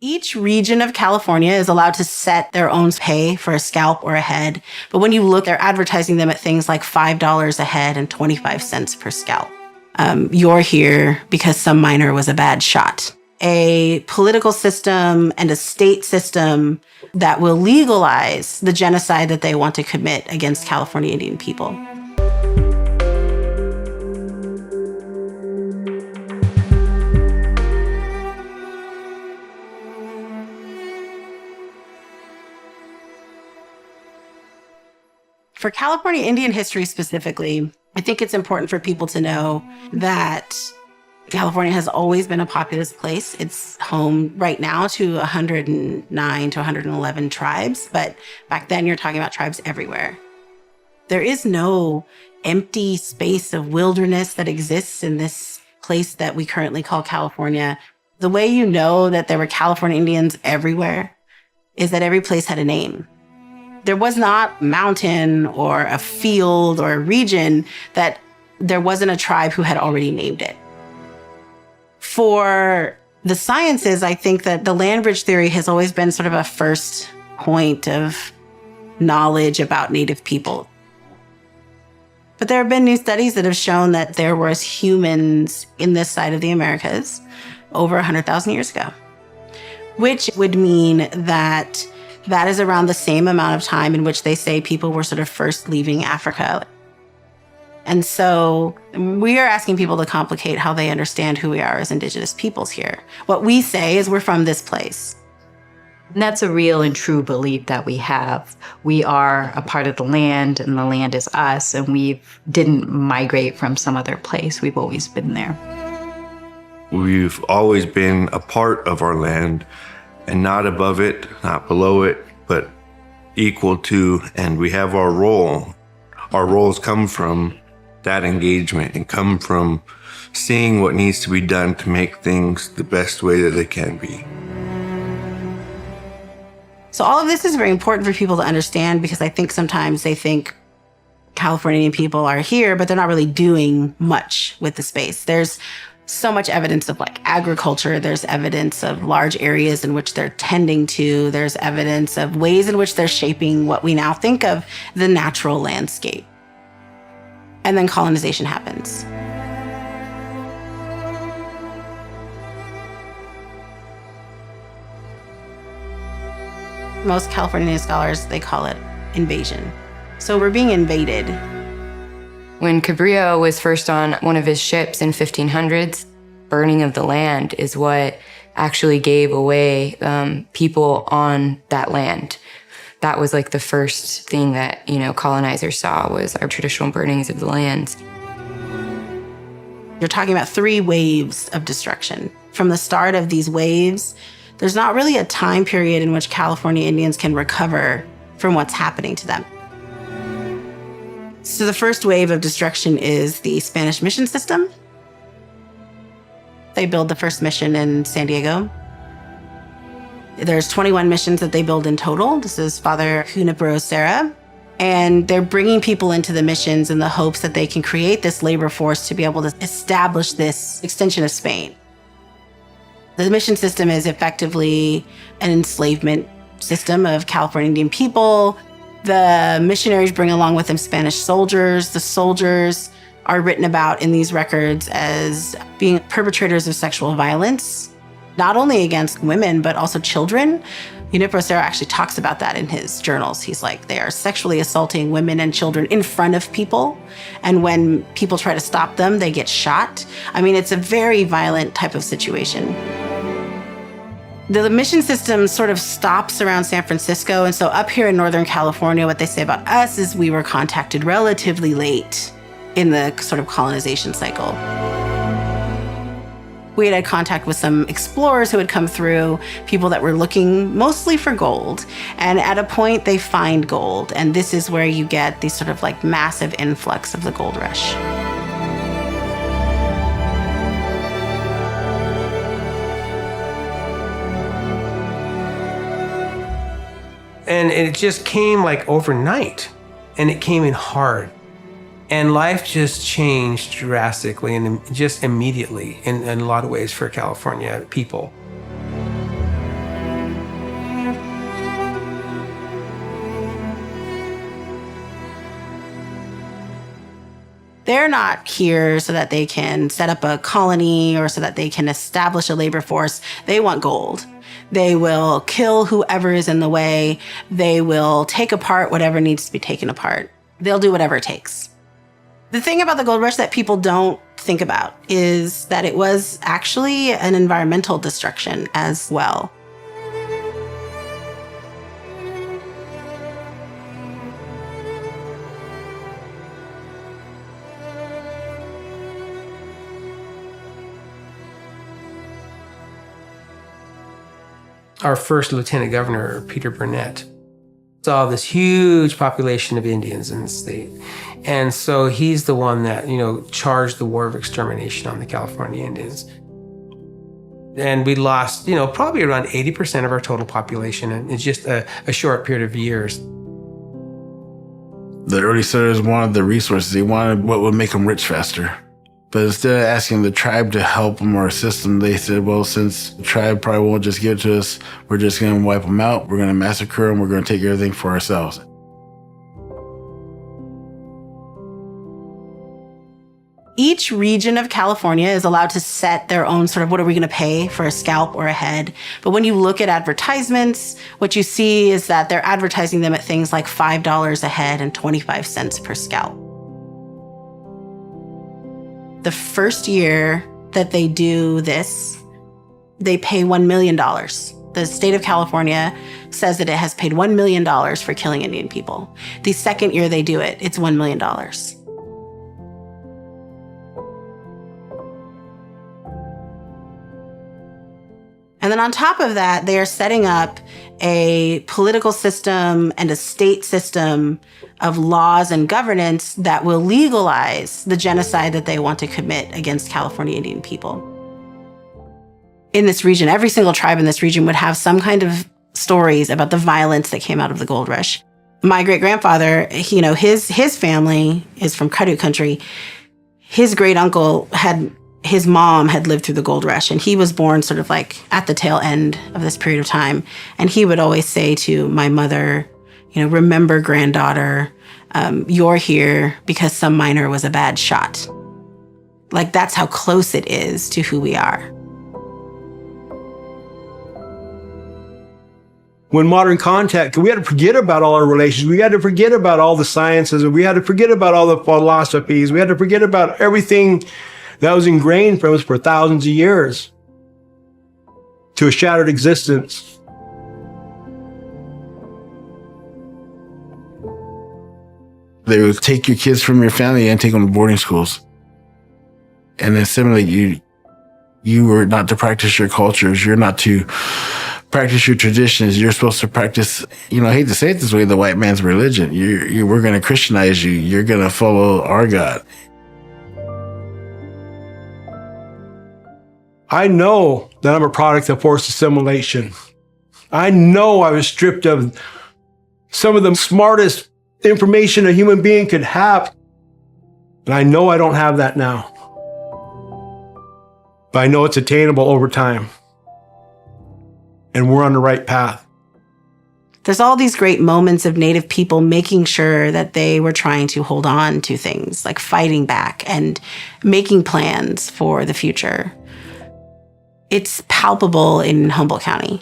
Each region of California is allowed to set their own pay for a scalp or a head. But when you look, they're advertising them at things like $5 a head and 25 cents per scalp. You're here because some miner was a bad shot. A political system and a state system that will legalize the genocide that they want to commit against California Indian people. For California Indian history specifically, I think it's important for people to know that California has always been a populous place. It's home right now to 109 to 111 tribes, but back then you're talking about tribes everywhere. There is no empty space of wilderness that exists in this place that we currently call California. The way you know that there were California Indians everywhere is that every place had a name. There was not a mountain or a field or a region that there wasn't a tribe who had already named it. For the sciences, I think that the land bridge theory has always been sort of a first point of knowledge about Native people. But there have been new studies that have shown that there was humans in this side of the Americas over 100,000 years ago, which would mean that that is around the same amount of time in which they say people were sort of first leaving Africa. And so we are asking people to complicate how they understand who we are as indigenous peoples here. What we say is we're from this place. And that's a real and true belief that we have. We are a part of the land, and the land is us, and we didn't migrate from some other place. We've always been there. We've always been a part of our land, and not above it, not below it, but equal to, and we have our role. Our roles come from that engagement and come from seeing what needs to be done to make things the best way that they can be. So all of this is very important for people to understand, because I think sometimes they think Californian people are here, but they're not really doing much with the space. There's so much evidence of like agriculture. There's evidence of large areas in which they're tending to. There's evidence of ways in which they're shaping what we now think of the natural landscape. And then colonization happens. Most Californian scholars, they call it invasion. So we're being invaded. When Cabrillo was first on one of his ships in 1500s, burning of the land is what actually gave away people on that land. That was like the first thing that, colonizers saw was our traditional burnings of the lands. You're talking about 3 waves of destruction. From the start of these waves, there's not really a time period in which California Indians can recover from what's happening to them. So the first wave of destruction is the Spanish mission system. They build the first mission in San Diego. There's 21 missions that they build in total. This is Father Junipero Serra. And they're bringing people into the missions in the hopes that they can create this labor force to be able to establish this extension of Spain. The mission system is effectively an enslavement system of California Indian people. The missionaries bring along with them Spanish soldiers. The soldiers are written about in these records as being perpetrators of sexual violence, not only against women, but also children. Junipero Serra actually talks about that in his journals. He's like, they are sexually assaulting women and children in front of people. And when people try to stop them, they get shot. I mean, it's a very violent type of situation. The mission system sort of stops around San Francisco. And so up here in Northern California, what they say about us is we were contacted relatively late in the sort of colonization cycle. We had contact with some explorers who had come through, people that were looking mostly for gold. And at a point, they find gold. And this is where you get these sort of like massive influx of the gold rush. And it just came like overnight, and it came in hard. And life just changed drastically and just immediately in a lot of ways for California people. They're not here so that they can set up a colony or so that they can establish a labor force. They want gold. They will kill whoever is in the way. They will take apart whatever needs to be taken apart. They'll do whatever it takes. The thing about the gold rush that people don't think about is that it was actually an environmental destruction as well. Our first lieutenant governor, Peter Burnett, saw this huge population of Indians in the state. And so he's the one that, charged the war of extermination on the California Indians. And we lost, probably around 80% of our total population in just a short period of years. The early settlers wanted the resources. They wanted what would make them rich faster. But instead of asking the tribe to help them or assist them, they said, well, since the tribe probably won't just give it to us, we're just going to wipe them out. We're going to massacre them. We're going to take everything for ourselves. Each region of California is allowed to set their own sort of, what are we going to pay for a scalp or a head? But when you look at advertisements, what you see is that they're advertising them at things like $5 a head and 25 cents per scalp. The first year that they do this, they pay $1 million. The state of California says that it has paid $1 million for killing Indian people. The second year they do it, it's $1 million. And then on top of that, they are setting up a political system and a state system of laws and governance that will legalize the genocide that they want to commit against California Indian people. In this region, every single tribe in this region would have some kind of stories about the violence that came out of the gold rush. My great-grandfather, his family is from Kadu country. His great-uncle his mom had lived through the gold rush, and he was born sort of like at the tail end of this period of time. And he would always say to my mother, remember, granddaughter, you're here because some miner was a bad shot. Like, that's how close it is to who we are. When modern contact, we had to forget about all our relations. We had to forget about all the sciences, and we had to forget about all the philosophies. We had to forget about everything that was ingrained from us for thousands of years to a shattered existence. They would take your kids from your family and take them to boarding schools and assimilate you. You were not to practice your cultures. You're not to practice your traditions. You're supposed to practice, I hate to say it this way, the white man's religion. We're going to Christianize you. You're going to follow our God. I know that I'm a product of forced assimilation. I know I was stripped of some of the smartest information a human being could have. And I know I don't have that now. But I know it's attainable over time. And we're on the right path. There's all these great moments of Native people making sure that they were trying to hold on to things, like fighting back and making plans for the future. It's palpable in Humboldt County.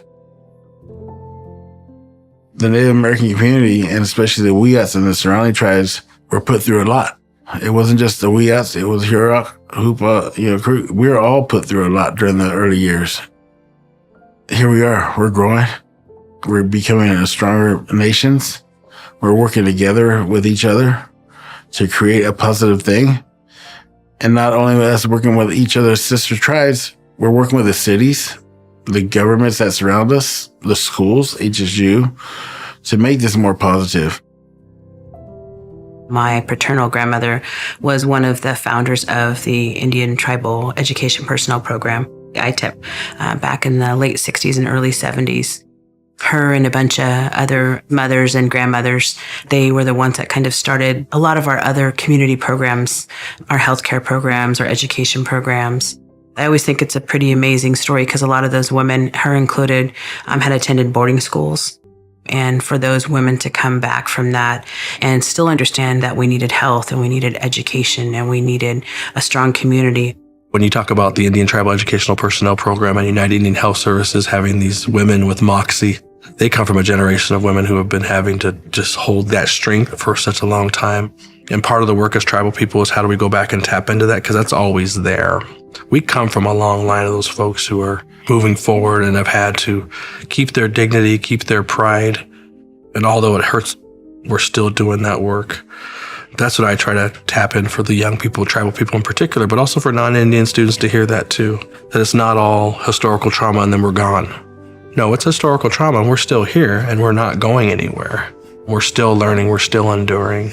The Native American community, and especially the Wiyats and the surrounding tribes, were put through a lot. It wasn't just the Wiyats, it was Hurok, Hoopa, Creek. We were all put through a lot during the early years. Here we are, we're growing. We're becoming a stronger nations. We're working together with each other to create a positive thing. And not only us working with each other's sister tribes, we're working with the cities, the governments that surround us, the schools, HSU, to make this more positive. My paternal grandmother was one of the founders of the Indian Tribal Education Personnel Program, ITEP, back in the late 60s and early 70s. Her and a bunch of other mothers and grandmothers, they were the ones that kind of started a lot of our other community programs, our healthcare programs, our education programs. I always think it's a pretty amazing story because a lot of those women, her included, had attended boarding schools. And for those women to come back from that and still understand that we needed health and we needed education and we needed a strong community. When you talk about the Indian Tribal Educational Personnel Program and United Indian Health Services having these women with moxie, they come from a generation of women who have been having to just hold that strength for such a long time. And part of the work as tribal people is how do we go back and tap into that? Because that's always there. We come from a long line of those folks who are moving forward and have had to keep their dignity, keep their pride. And although it hurts, we're still doing that work. That's what I try to tap in for the young people, tribal people in particular, but also for non-Indian students to hear that too, that it's not all historical trauma and then we're gone. No, it's historical trauma and we're still here and we're not going anywhere. We're still learning, we're still enduring.